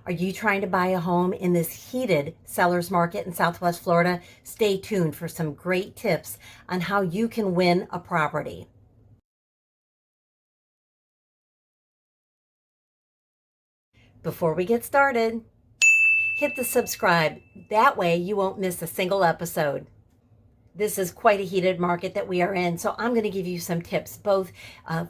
Are you trying to buy a home in this heated seller's market in Southwest Florida? Stay tuned for some great tips on how you can win a property. Before we get started, hit the subscribe. That way you won't miss a single episode. This is quite a heated market that we are in, so I'm going to give you some tips, both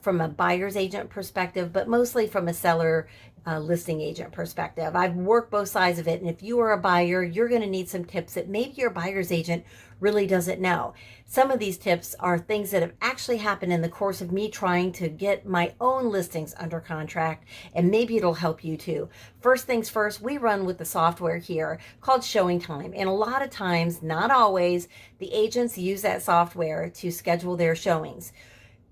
from a buyer's agent perspective, but mostly from a seller listing agent perspective. I've worked both sides of it, and if you are a buyer, you're going to need some tips that maybe your buyer's agent really doesn't know. Some of these tips are things that have actually happened in the course of me trying to get my own listings under contract, and maybe it'll help you too. First things first, we run with the software here called Showing Time, and a lot of times, not always, the agents use that software to schedule their showings.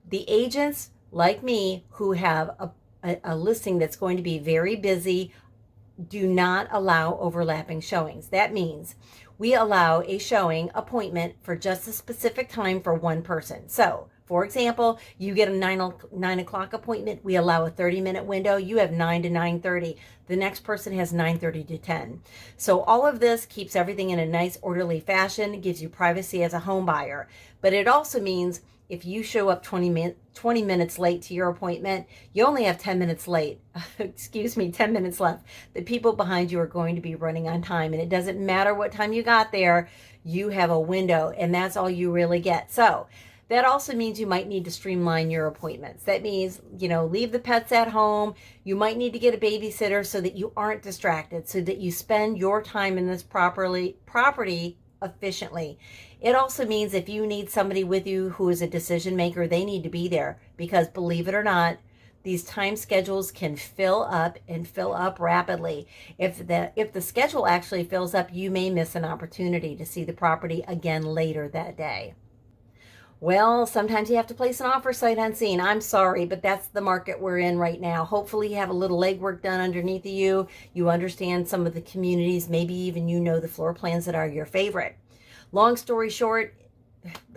The agents like me who have a listing that's going to be very busy do not allow overlapping showings. That means we allow a showing appointment for just a specific time for one person. So, for example, you get a 9 o'clock appointment. We allow a 30-minute window. You have 9 to 9:30. The next person has 9:30 to 10. So all of this keeps everything in a nice, orderly fashion, gives you privacy as a home buyer. But it also means if you show up 20 minutes late to your appointment, you only have 10 minutes late. 10 minutes left. The people behind you are going to be running on time, and it doesn't matter what time you got there, you have a window, and that's all you really get. So that also means you might need to streamline your appointments. That means, leave the pets at home. You might need to get a babysitter so that you aren't distracted, so that you spend your time in this property efficiently. It also means if you need somebody with you who is a decision maker, they need to be there, because believe it or not, these time schedules can fill up and fill up rapidly. If the schedule actually fills up, you may miss an opportunity to see the property again later that day. Well, sometimes you have to place an offer sight unseen. I'm sorry, but that's the market we're in right now. Hopefully you have a little legwork done underneath of you. You understand some of the communities, maybe even the floor plans that are your favorite. Long story short,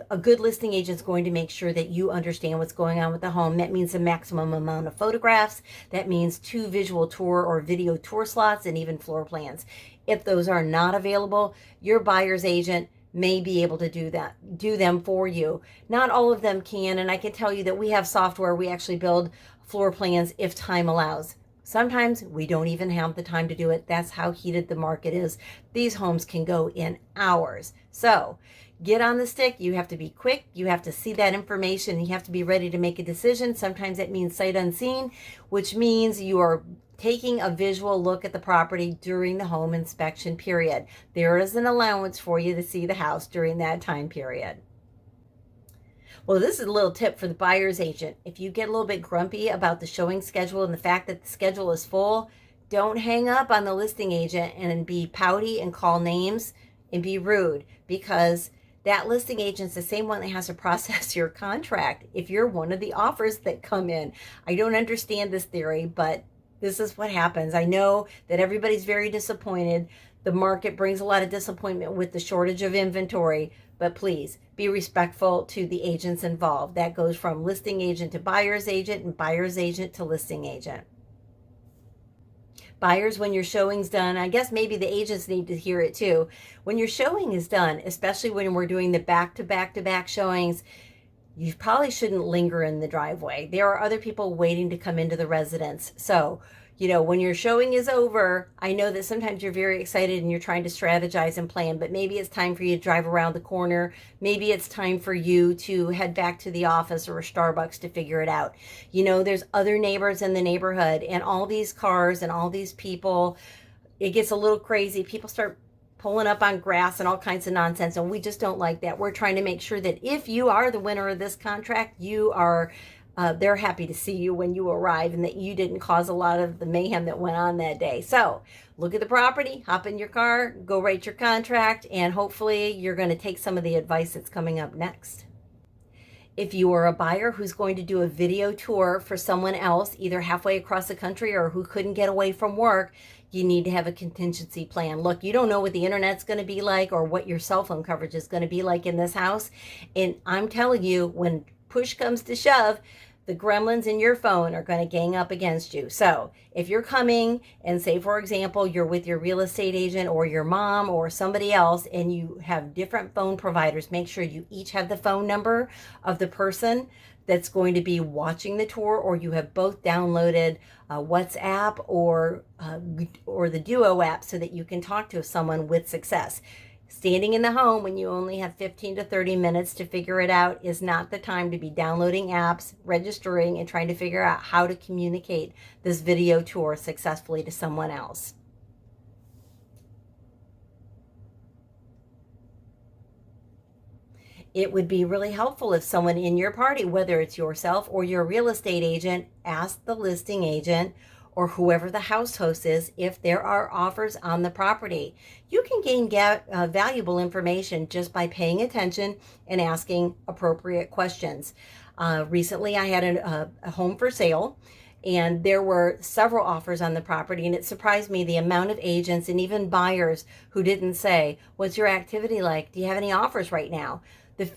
a good listing agent is going to make sure that you understand what's going on with the home. That means the maximum amount of photographs. That means 2 visual tour or video tour slots, and even floor plans. If those are not available, your buyer's agent may be able to do them for you. Not all of them can, and I can tell you that we have software. We actually build floor plans if time allows. Sometimes we don't even have the time to do it. That's how heated the market is. These homes can go in hours. So get on the stick. You have to be quick. You have to see that information. You have to be ready to make a decision. Sometimes that means sight unseen, which means you are taking a visual look at the property during the home inspection period. There is an allowance for you to see the house during that time period. Well, this is a little tip for the buyer's agent. If you get a little bit grumpy about the showing schedule and the fact that the schedule is full, don't hang up on the listing agent and be pouty and call names and be rude, because that listing agent's the same one that has to process your contract if you're one of the offers that come in. I don't understand this theory, but this is what happens. I know that everybody's very disappointed. The market brings a lot of disappointment with the shortage of inventory, but please be respectful to the agents involved. That goes from listing agent to buyer's agent and buyer's agent to listing agent. Buyers, when your showing's done, I guess maybe the agents need to hear it too. When your showing is done, especially when we're doing the back-to-back-to-back showings, you probably shouldn't linger in the driveway. There are other people waiting to come into the residence. So, when your showing is over, I know that sometimes you're very excited and you're trying to strategize and plan, but maybe it's time for you to drive around the corner. Maybe it's time for you to head back to the office or a Starbucks to figure it out. There's other neighbors in the neighborhood, and all these cars and all these people, it gets a little crazy. People start pulling up on grass and all kinds of nonsense, and we just don't like that. We're trying to make sure that if you are the winner of this contract, they're happy to see you when you arrive, and that you didn't cause a lot of the mayhem that went on that day. So look at the property, hop in your car, go write your contract, and hopefully you're going to take some of the advice that's coming up next. If you are a buyer who's going to do a video tour for someone else, either halfway across the country or who couldn't get away from work, you need to have a contingency plan. Look, you don't know what the internet's going to be like or what your cell phone coverage is going to be like in this house. And I'm telling you, when push comes to shove, the gremlins in your phone are going to gang up against you. So if you're coming and say, for example, you're with your real estate agent or your mom or somebody else and you have different phone providers, make sure you each have the phone number of the person that's going to be watching the tour, or you have both downloaded WhatsApp or the Duo app so that you can talk to someone with success. Standing in the home when you only have 15 to 30 minutes to figure it out is not the time to be downloading apps, registering, and trying to figure out how to communicate this video tour successfully to someone else. It would be really helpful if someone in your party, whether it's yourself or your real estate agent, asked the listing agent or whoever the house host is if there are offers on the property. You can gain valuable information just by paying attention and asking appropriate questions. Recently, I had a home for sale, and there were several offers on the property, and it surprised me the amount of agents and even buyers who didn't say, "What's your activity like? Do you have any offers right now?"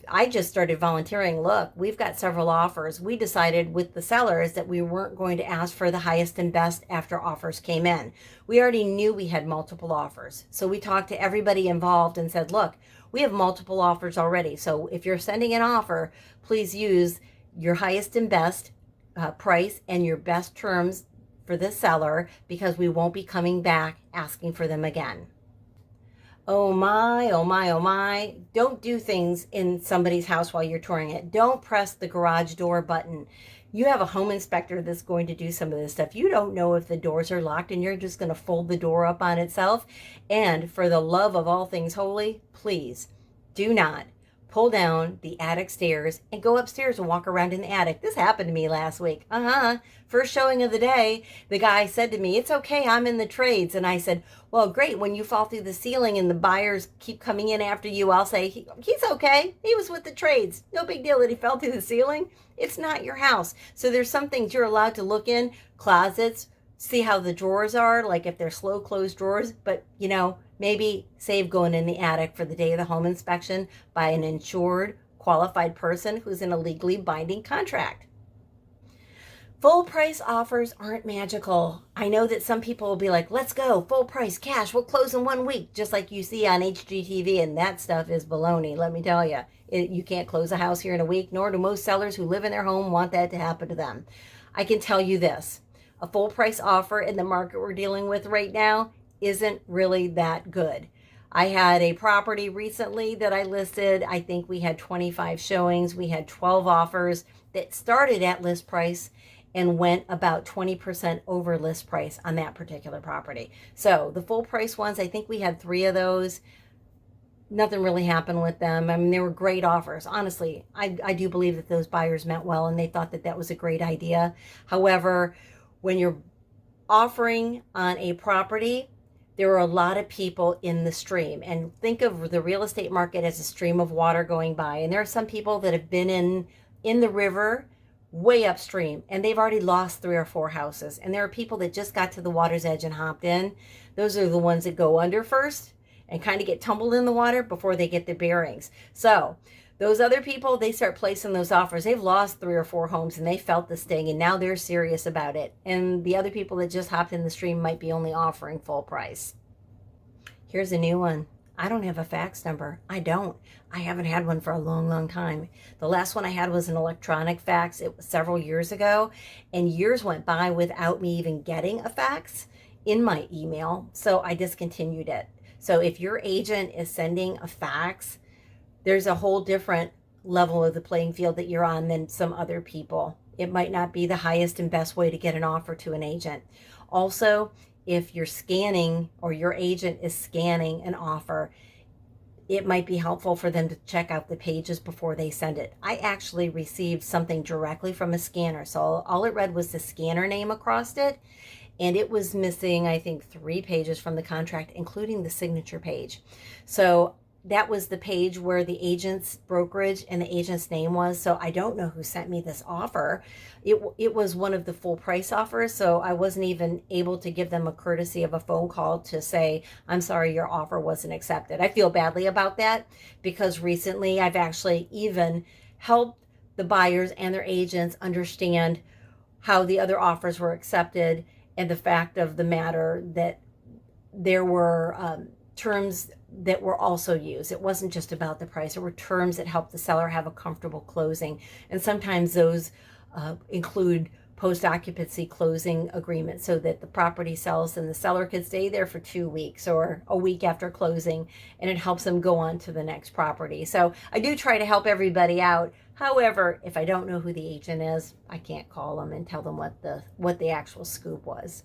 I just started volunteering. Look, we've got several offers. We decided with the sellers that we weren't going to ask for the highest and best after offers came in. We already knew we had multiple offers. So we talked to everybody involved and said, look, we have multiple offers already. So if you're sending an offer, please use your highest and best price and your best terms for the seller, because we won't be coming back asking for them again. Oh my, oh my, oh my. Don't do things in somebody's house while you're touring it. Don't press the garage door button. You have a home inspector that's going to do some of this stuff. You don't know if the doors are locked and you're just going to fold the door up on itself. And for the love of all things holy, please do not pull down the attic stairs and go upstairs and walk around in the attic. This happened to me last week. First showing of the day, the guy said to me, "It's okay, I'm in the trades." And I said, "Well, great. When you fall through the ceiling and the buyers keep coming in after you, I'll say, he's okay. He was with the trades. No big deal that he fell through the ceiling. It's not your house." So there's some things you're allowed to look in, closets, see how the drawers are, like if they're slow closed drawers, but maybe save going in the attic for the day of the home inspection by an insured, qualified person who's in a legally binding contract. Full price offers aren't magical. I know that some people will be like, let's go, full price, cash, we'll close in 1 week, just like you see on HGTV, and that stuff is baloney, let me tell you. You can't close a house here in a week, nor do most sellers who live in their home want that to happen to them. I can tell you this, a full price offer in the market we're dealing with right now isn't really that good. I had a property recently that I listed. I think we had 25 showings. We had 12 offers that started at list price and went about 20% over list price on that particular property. So the full price ones, I think we had 3 of those. Nothing really happened with them. I mean, they were great offers. Honestly, I do believe that those buyers meant well and they thought that that was a great idea. However, when you're offering on a property, there are a lot of people in the stream, and think of the real estate market as a stream of water going by. And there are some people that have been in the river way upstream and they've already lost 3 or 4 houses. And there are people that just got to the water's edge and hopped in. Those are the ones that go under first and kind of get tumbled in the water before they get their bearings. So those other people, they start placing those offers. They've lost 3 or 4 homes and they felt the sting and now they're serious about it. And the other people that just hopped in the stream might be only offering full price. Here's a new one. I don't have a fax number. I don't. I haven't had one for a long, long time. The last one I had was an electronic fax. It was several years ago, and years went by without me even getting a fax in my email. So I discontinued it. So if your agent is sending a fax, there's a whole different level of the playing field that you're on than some other people. It might not be the highest and best way to get an offer to an agent. Also, if you're scanning or your agent is scanning an offer, it might be helpful for them to check out the pages before they send it. I actually received something directly from a scanner. So all it read was the scanner name across it. And it was missing, I think, 3 pages from the contract, including the signature page. So that was the page where the agent's brokerage and the agent's name was. So I don't know who sent me this offer. It was one of the full price offers. So I wasn't even able to give them a courtesy of a phone call to say, I'm sorry, your offer wasn't accepted. I feel badly about that because recently I've actually even helped the buyers and their agents understand how the other offers were accepted, and the fact of the matter that there were terms that were also used. It wasn't just about the price. There were terms that helped the seller have a comfortable closing. And sometimes those include post-occupancy closing agreements, so that the property sells and the seller could stay there for 2 weeks or a week after closing, and it helps them go on to the next property. So I do try to help everybody out. However, if I don't know who the agent is, I can't call them and tell them what the actual scoop was.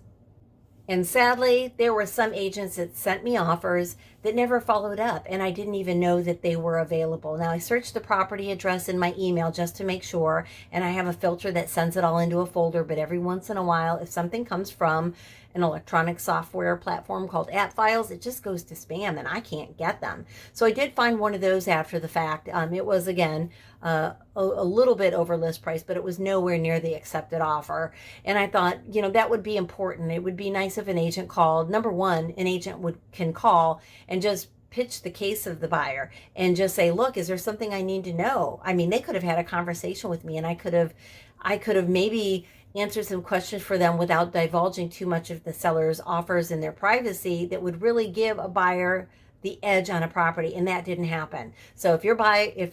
And sadly, there were some agents that sent me offers that never followed up, and I didn't even know that they were available. Now, I searched the property address in my email just to make sure, and I have a filter that sends it all into a folder, but every once in a while, if something comes from an electronic software platform called App Files, it just goes to spam, and I can't get them. So I did find one of those after the fact. It was, again, a little bit over list price, but it was nowhere near the accepted offer. And I thought, that would be important. It would be nice if an agent called. Number one, an agent can call and just pitch the case of the buyer and just say, look, is there something I need to know? I mean, they could have had a conversation with me, and I could have maybe answered some questions for them without divulging too much of the seller's offers in their privacy, that would really give a buyer the edge on a property, and that didn't happen. So if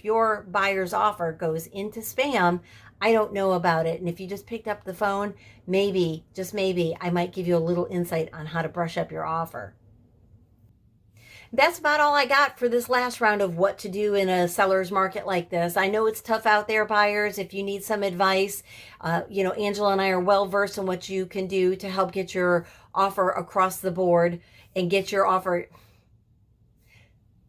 your buyer's offer goes into spam, I don't know about it. And if you just picked up the phone, maybe, just maybe, I might give you a little insight on how to brush up your offer. That's about all I got for this last round of what to do in a seller's market like this. I know it's tough out there, buyers. If you need some advice, Angela and I are well versed in what you can do to help get your offer across the board and get your offer.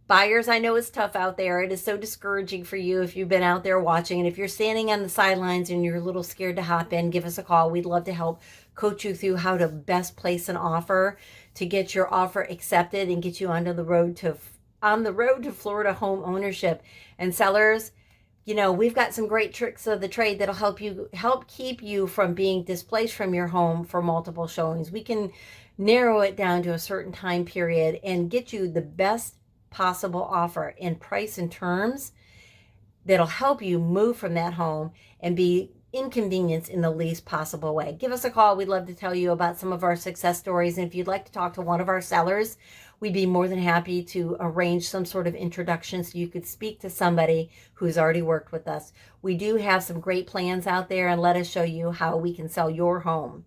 Buyers, I know it's tough out there. It is so discouraging for you if you've been out there watching. And if you're standing on the sidelines and you're a little scared to hop in, give us a call. We'd love to help coach you through how to best place an offer to get your offer accepted and get you on the road to Florida home ownership. And sellers, we've got some great tricks of the trade that'll help keep you from being displaced from your home for multiple showings. We can narrow it down to a certain time period and get you the best possible offer in price and terms that'll help you move from that home and be inconvenienced in the least possible way. Give us a call. We'd love to tell you about some of our success stories. And if you'd like to talk to one of our sellers, we'd be more than happy to arrange some sort of introduction so you could speak to somebody who's already worked with us. We do have some great plans out there, and let us show you how we can sell your home.